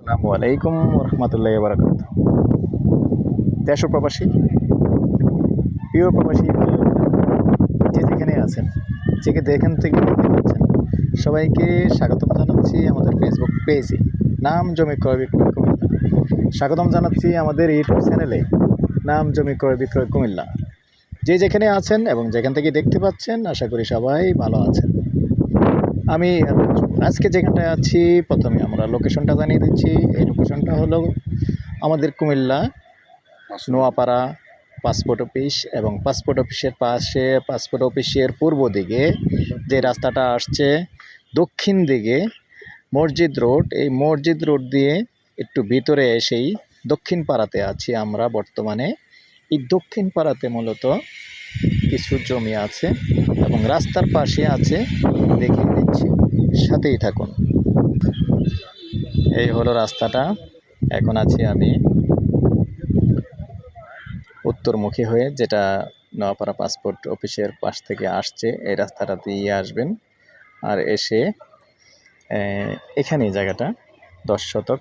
আসসালামু আলাইকুম রহমতুল্লাহি বারাকাতুহু। দেশ ও প্রবাসী, প্রিয় প্রবাসী ভাই ও বোনেরা, যে যেখানে আছেন, যেখান থেকে দেখতে পাচ্ছেন, সবাইকে স্বাগতম জানাচ্ছি আমাদের ফেসবুক পেজে নাম জমি ক্রয় বিক্রয় কুমিল্লা। স্বাগতম জানাচ্ছি আমাদের ইউটিউব চ্যানেলে নাম জমি ক্রয় বিক্রয় কুমিল্লা। যে যেখানে আছেন এবং যেখান থেকে দেখতে পাচ্ছেন, আশা করি সবাই ভালো আছেন। আমি আজকে যেখানটায় আছি, প্রথমে আমরা লোকেশনটা জানিয়ে দিচ্ছি। এই লোকেশনটা হলো আমাদের কুমিল্লা নোয়াপাড়া পাসপোর্ট অফিস, এবং পাসপোর্ট অফিসের পাশে, পাসপোর্ট অফিসের পূর্ব দিকে যে রাস্তাটা আসছে দক্ষিণ দিকে মসজিদ রোড, এই মসজিদ রোড দিয়ে একটু ভিতরে এসেই দক্ষিণ পাড়াতে আছি আমরা বর্তমানে। এই দক্ষিণ পাড়াতে মূলত কিছু জমি আছে এবং রাস্তার পাশে আছে, দেখিয়ে দিচ্ছি, সাথেই থাকুন। এই হলো রাস্তাটা। এখন আছি আমি উত্তরমুখী হয়ে, যেটা নোয়াপাড়া পাসপোর্ট অফিসের পাশ থেকে আসছে। এই রাস্তাটা দিয়ে আসবেন, আর এসে এখানেই জায়গাটা 10 শতক।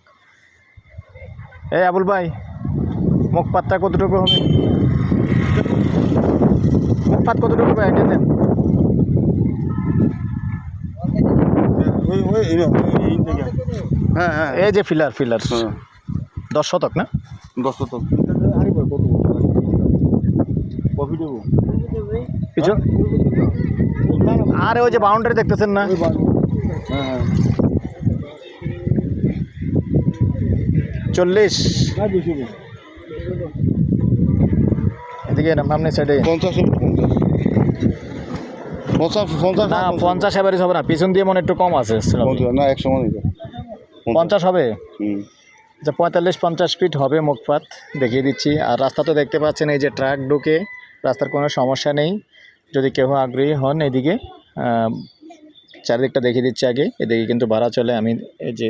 এই আবুল ভাই, মুখপাতটা কতটুকু হবে? মুখপাত কতটুকু হবে আইডিয়া দেন। হ্যাঁ হ্যাঁ এই যে ফিলার 10 শতক না? 10 শতক। কিছু আর ওই যে বাউন্ডারি দেখতেছেন না, হ্যাঁ 40 এদিকে সামনের সাইডে 50 না 50 এভারেজ হবে না, পিছন দিয়ে মনে একটু কম আছে। না 100 মনে 50 হবে, হুম। যে 45-50 ফিট হবে মুখপাত, দেখিয়ে দিচ্ছি। আর রাস্তা তো দেখতে পাচ্ছেন, এই যে ট্রাক ঢুকে, রাস্তার কোনো সমস্যা নেই। যদি কেউ আগ্রহী হন, এদিকে চারিদিকটা দেখিয়ে দিচ্ছি আগে। এদিকে কিন্তু ভাড়া চলে, আমি এই যে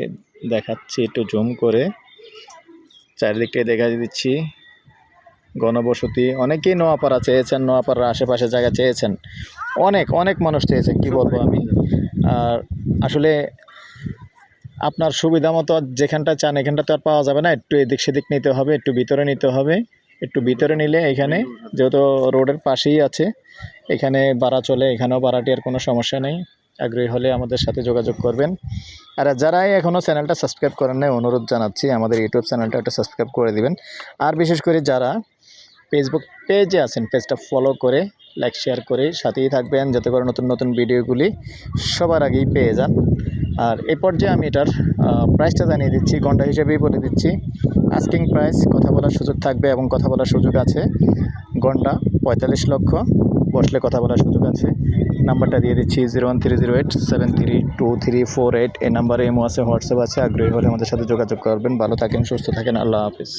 দেখাচ্ছি একটু জুম করে, চারিদিকটাই দেখা দিচ্ছি। গণবসতি, অনেকেই নোয়াপাড়া চেয়েছেন, নোয়াপাড়ার আশেপাশে জায়গা চেয়েছেন, অনেক অনেক মানুষ চেয়েছেন, কি বলবো আমি। আর আসলে আপনার সুবিধা মতো যেখানটা চান এখানটা তো আর পাওয়া যাবে না, একটু এদিক সেদিক নিতে হবে, একটু ভিতরে নিতে হবে। একটু ভিতরে নিলে এখানে যেহেতু রোডের পাশেই আছে, এখানে ভাড়া চলে, এখানেও ভাড়াটি আর কোনো সমস্যা নেই। আগ্রহী হলে আমাদের সাথে যোগাযোগ করবেন। আর যারাই এখনও চ্যানেলটা সাবস্ক্রাইব করেন নাই, অনুরোধ জানাচ্ছি আমাদের ইউটিউব চ্যানেলটা একটা সাবস্ক্রাইব করে দিবেন। আর বিশেষ করে যারা ফেসবুক পেজে আছেন, পেজটা ফলো করে লাইক শেয়ার করে সাথেই থাকবেন, যাতে করে নতুন নতুন ভিডিওগুলি সবার আগেই পেয়ে যান। আর এই পর্যায়ে আমি এটার প্রাইসটা জানিয়ে দিচ্ছি, ঘন্টা হিসেবেই বলে দিচ্ছি। আস্কিং প্রাইস, কথা বলার সুযোগ থাকবে এবং কথা বলার সুযোগ আছে। ঘন্টা 45 লক্ষ, বসলে কথা বলার সুযোগ আছে। নাম্বারটা দিয়ে দিচ্ছি 01308732348। এই নাম্বারে ইমো আছে, হোয়াটসঅ্যাপ আছে। আগ্রহী হলে আমাদের সাথে যোগাযোগ করবেন। ভালো থাকেন, সুস্থ থাকেন, আল্লাহ হাফিজ।